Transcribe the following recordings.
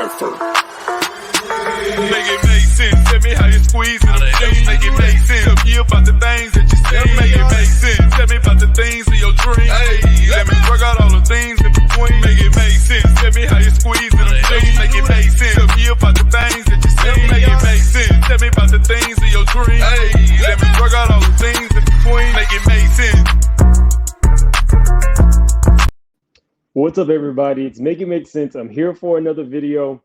effort. Make it make sense. Tell me how you squeeze it. Make it make sense. Tell me about the things that you say. Make it make sense. Tell me about the things of your dreams. Hey, let me work out all the things in between. Make it make sense. Tell me how you squeeze it. Make it make sense. Tell me about the things that you say. Make it make sense. Tell me about the things of your dreams. Hey, let me work out all the things in between. Make it make sense. What's up, everybody? It's Make It Make Sense. I'm here for another video.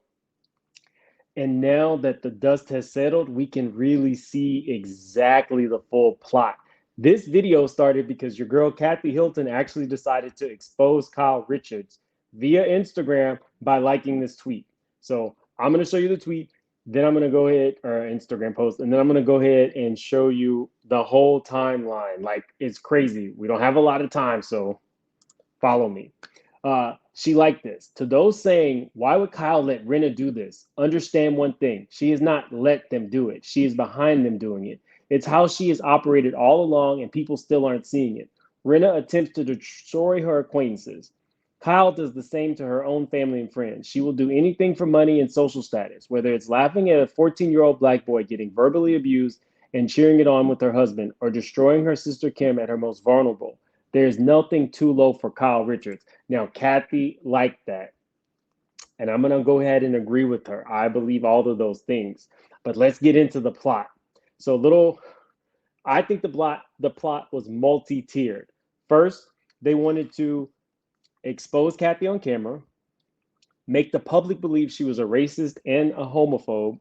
And now that the dust has settled, we can really see exactly the full plot. This video started because your girl, Kathy Hilton, actually decided to expose Kyle Richards via Instagram by liking this tweet. So I'm going to show you the tweet, then I'm going to go ahead, or Instagram post, and then I'm going to go ahead and show you the whole timeline. Like, it's crazy. We don't have a lot of time, so follow me. She liked this. To those saying, why would Kyle let Rinna do this? Understand one thing. She has not let them do it. She is behind them doing it. It's how she has operated all along, and people still aren't seeing it. Rinna attempts to destroy her acquaintances. Kyle does the same to her own family and friends. She will do anything for money and social status, whether it's laughing at a 14-year-old black boy getting verbally abused and cheering it on with her husband, or destroying her sister Kim at her most vulnerable. There's nothing too low for Kyle Richards. Now, Kathy liked that. And I'm going to go ahead and agree with her. I believe all of those things. But let's get into the plot. So I think the plot was multi-tiered. First, they wanted to expose Kathy on camera, make the public believe she was a racist and a homophobe,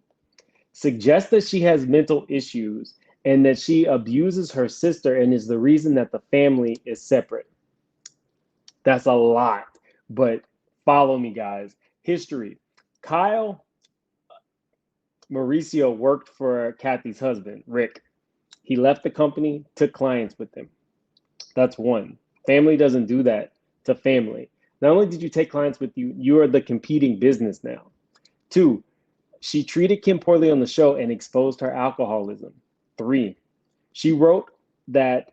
suggest that she has mental issues, and that she abuses her sister and is the reason that the family is separate. That's a lot, but follow me, guys. History. Kyle Mauricio worked for Kathy's husband, Rick. He left the company, took clients with him. That's one. Family doesn't do that to family. Not only did you take clients with you, you are the competing business now. Two, she treated Kim poorly on the show and exposed her alcoholism. 3, she wrote that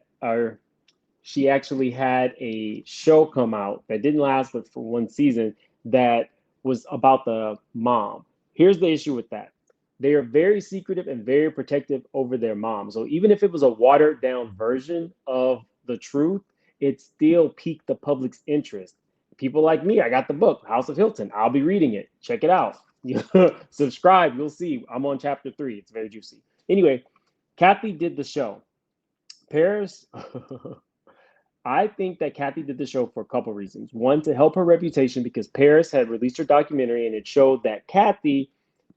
she actually had a show come out that didn't last but for one season that was about the mom. Here's the issue with that. They are very secretive and very protective over their mom. So even if it was a watered down version of the truth, it still piqued the public's interest. People like me, I got the book, House of Hilton. I'll be reading it. Check it out. Subscribe. You'll see. I'm on chapter 3. It's very juicy. Anyway, Kathy did the show. Paris, I think that Kathy did the show for a couple reasons. One, to help her reputation, because Paris had released her documentary and it showed that Kathy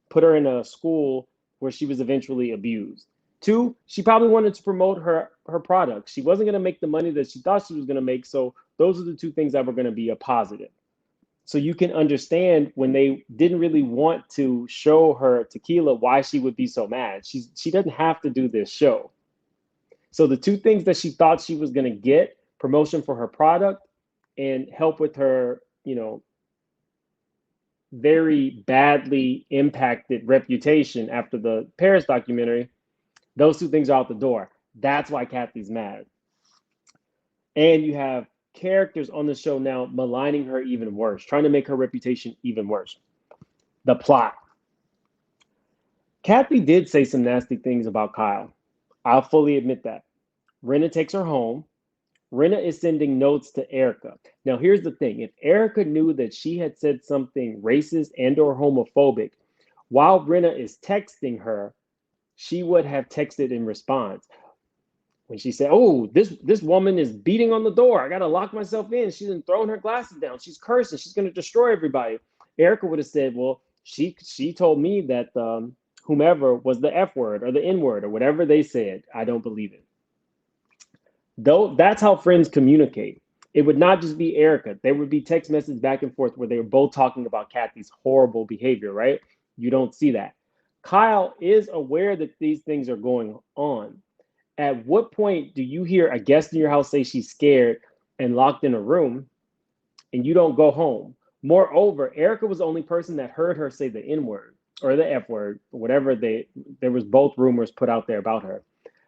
put her in a school where she was eventually abused. 2, she probably wanted to promote her product. She wasn't going to make the money that she thought she was going to make. So those are the 2 things that were going to be a positive. So you can understand when they didn't really want to show her tequila, why she would be so mad. She doesn't have to do this show. So the 2 things that she thought she was going to get, promotion for her product and help with her, very badly impacted reputation after the Paris documentary, those 2 things are out the door. That's why Kathy's mad. And you have characters on the show now maligning her even worse, trying to make her reputation even worse. The plot. Kathy did say some nasty things about Kyle. I'll fully admit that. Rinna takes her home. Rinna is sending notes to Erica. Now, here's the thing. If Erica knew that she had said something racist and or homophobic, while Rinna is texting her, she would have texted in response. When she said, oh, this woman is beating on the door. I got to lock myself in. She's throwing her glasses down. She's cursing. She's going to destroy everybody. Erica would have said, well, she told me that whomever was the F word or the N word or whatever they said. I don't believe it. Though that's how friends communicate. It would not just be Erica. There would be text messages back and forth where they were both talking about Kathy's horrible behavior, right? You don't see that. Kyle is aware that these things are going on. At what point do you hear a guest in your house say she's scared and locked in a room and you don't go home? Moreover, Erica was the only person that heard her say the N word or the F word, whatever there was both rumors put out there about her.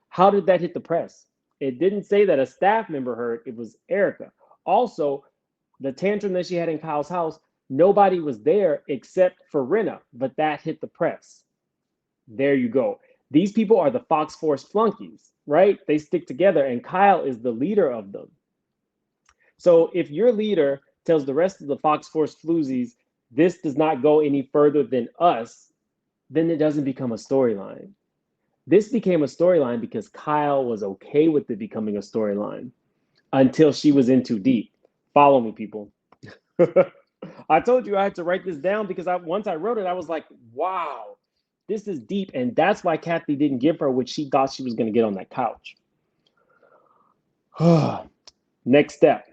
How did that hit the press? It didn't say that a staff member heard, it was Erica. Also, the tantrum that she had in Kyle's house, Nobody was there except for Rinna, but that hit the press. There you go. These people are the Fox Force flunkies, right? They stick together, and Kyle is the leader of them. So if your leader tells the rest of the Fox Force floozies, this does not go any further than us, then it doesn't become a storyline. This became a storyline because Kyle was okay with it becoming a storyline until she was in too deep. Follow me, people. I told you I had to write this down because once I wrote it, I was like, wow, this is deep. And that's why Kathy didn't give her what she thought she was going to get on that couch. Next step.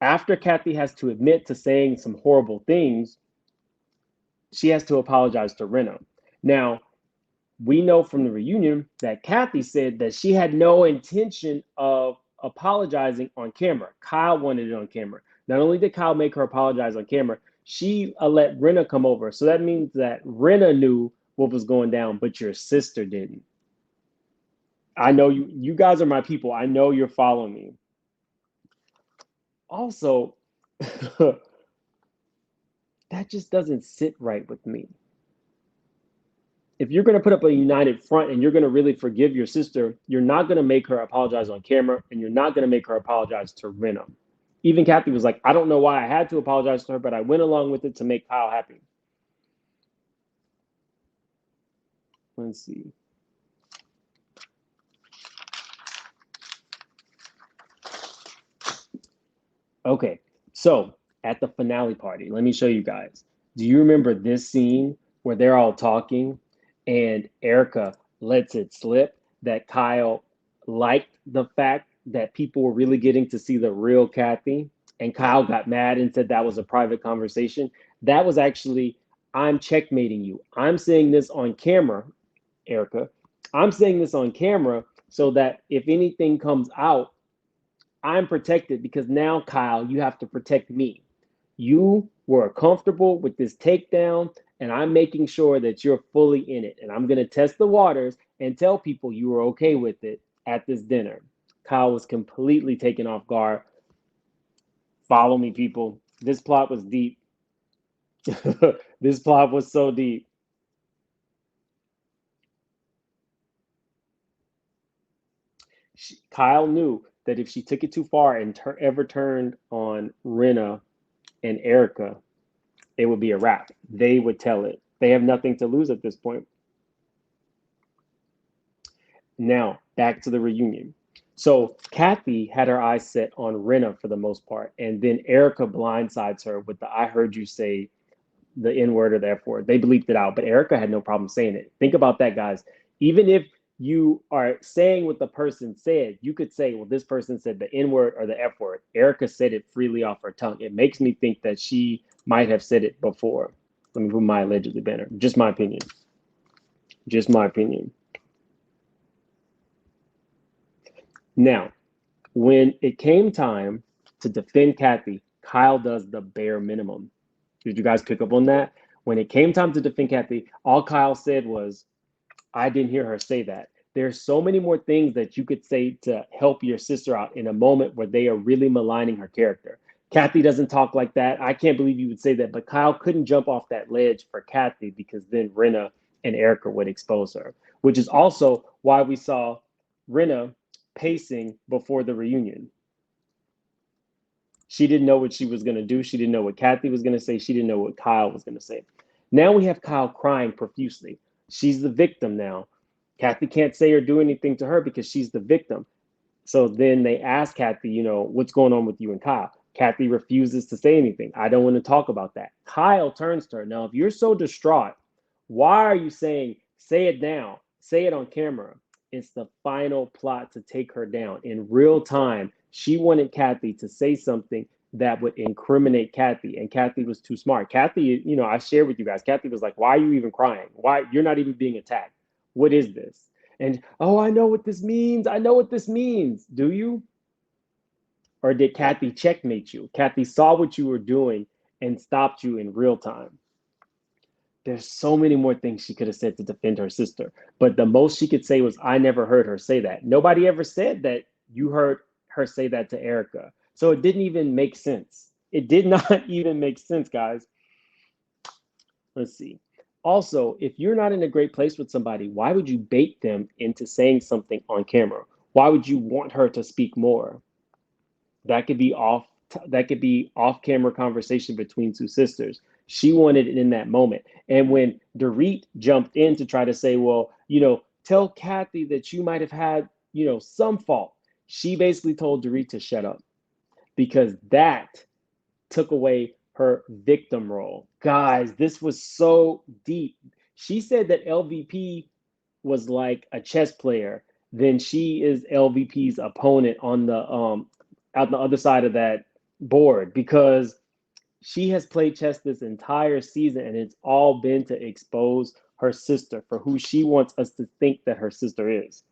After Kathy has to admit to saying some horrible things, she has to apologize to Rinna. Now, we know from the reunion that Kathy said that she had no intention of apologizing on camera. Kyle wanted it on camera. Not only did Kyle make her apologize on camera, she let Rinna come over. So that means that Rinna knew what was going down, but your sister didn't. I know you guys are my people. I know you're following me. Also, that just doesn't sit right with me. If you're going to put up a united front and you're going to really forgive your sister, you're not going to make her apologize on camera, and you're not going to make her apologize to Rinna. Even Kathy was like, I don't know why I had to apologize to her, but I went along with it to make Kyle happy. Let's see. Okay, so at the finale party, let me show you guys. Do you remember this scene where they're all talking and Erica lets it slip that Kyle liked the fact that people were really getting to see the real Kathy, and Kyle got mad and said that was a private conversation? That was actually, I'm checkmating you. I'm saying this on camera, Erica. I'm saying this on camera so that if anything comes out, I'm protected, because now, Kyle, you have to protect me. You were comfortable with this takedown, and I'm making sure that you're fully in it. And I'm going to test the waters and tell people you were okay with it at this dinner. Kyle was completely taken off guard. Follow me, people. This plot was deep. This plot was so deep. Kyle knew that if she took it too far and ever turned on Rinna and Erica, it would be a wrap. They would tell it. They have nothing to lose at this point. Now, back to the reunion. So Kathy had her eyes set on Rinna for the most part, and then Erica blindsides her with the I heard you say the N-word or the F-word. They bleeped it out, but Erica had no problem saying it. Think about that, guys. Even if you are saying what the person said, you could say, well, this person said the N-word or the F-word. Erica said it freely off her tongue. It makes me think that she might have said it before. Let me put my allegedly banner. Just my opinion. Just my opinion. Now, when it came time to defend Kathy, Kyle does the bare minimum. Did you guys pick up on that? When it came time to defend Kathy, all Kyle said was, I didn't hear her say that. There's so many more things that you could say to help your sister out in a moment where they are really maligning her character. Kathy doesn't talk like that. I can't believe you would say that, but Kyle couldn't jump off that ledge for Kathy because then Rinna and Erica would expose her, which is also why we saw Rinna pacing before the reunion. She didn't know what she was going to do. She didn't know what Kathy was going to say. She didn't know what Kyle was going to say. Now we have Kyle crying profusely. She's the victim now. Kathy can't say or do anything to her because she's the victim. So then they ask Kathy, what's going on with you and Kyle? Kathy refuses to say anything. I don't want to talk about that. Kyle turns to her. Now, if you're so distraught, why are you saying, say it now, say it on camera? It's the final plot to take her down. In real time, she wanted Kathy to say something that would incriminate Kathy, and Kathy was too smart. Kathy, I shared with you guys, Kathy was like, why are you even crying? Why? You're not even being attacked. What is this? And, oh, I know what this means. I know what this means. Do you? Or did Kathy checkmate you? Kathy saw what you were doing and stopped you in real time. There's so many more things she could have said to defend her sister, but the most she could say was, I never heard her say that. Nobody ever said that you heard her say that to Erica. So it didn't even make sense. It did not even make sense, guys. Let's see. Also, if you're not in a great place with somebody, why would you bait them into saying something on camera? Why would you want her to speak more? That could be off camera conversation between two sisters. She wanted it in that moment. And when Dorit jumped in to try to say, well, tell Kathy that you might have had, some fault. She basically told Dorit to shut up because that took away her victim role. Guys, this was so deep. She said that LVP was like a chess player, then she is LVP's opponent on the out the other side of that board because she has played chess this entire season and it's all been to expose her sister for who she wants us to think that her sister is.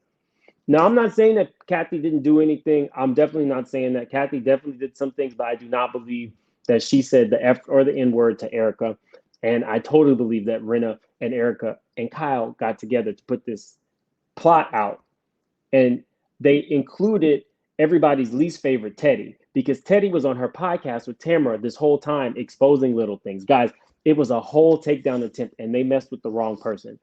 Now, I'm not saying that Kathy didn't do anything. I'm definitely not saying that. Kathy definitely did some things, but I do not believe that she said the F or the N word to Erica. And I totally believe that Rinna and Erica and Kyle got together to put this plot out. And they included everybody's least favorite, Teddy, because Teddy was on her podcast with Tamara this whole time exposing little things. Guys, it was a whole takedown attempt, and they messed with the wrong person.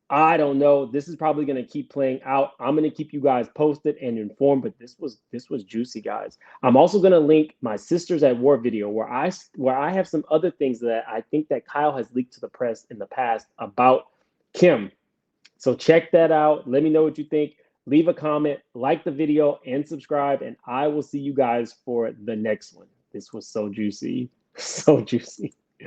I don't know. This is probably going to keep playing out. I'm going to keep you guys posted and informed, but this was juicy, guys. I'm also going to link my Sisters at War video where I have some other things that I think that Kyle has leaked to the press in the past about Kim. So check that out. Let me know what you think. Leave a comment, like the video, and subscribe, and I will see you guys for the next one. This was so juicy. So juicy.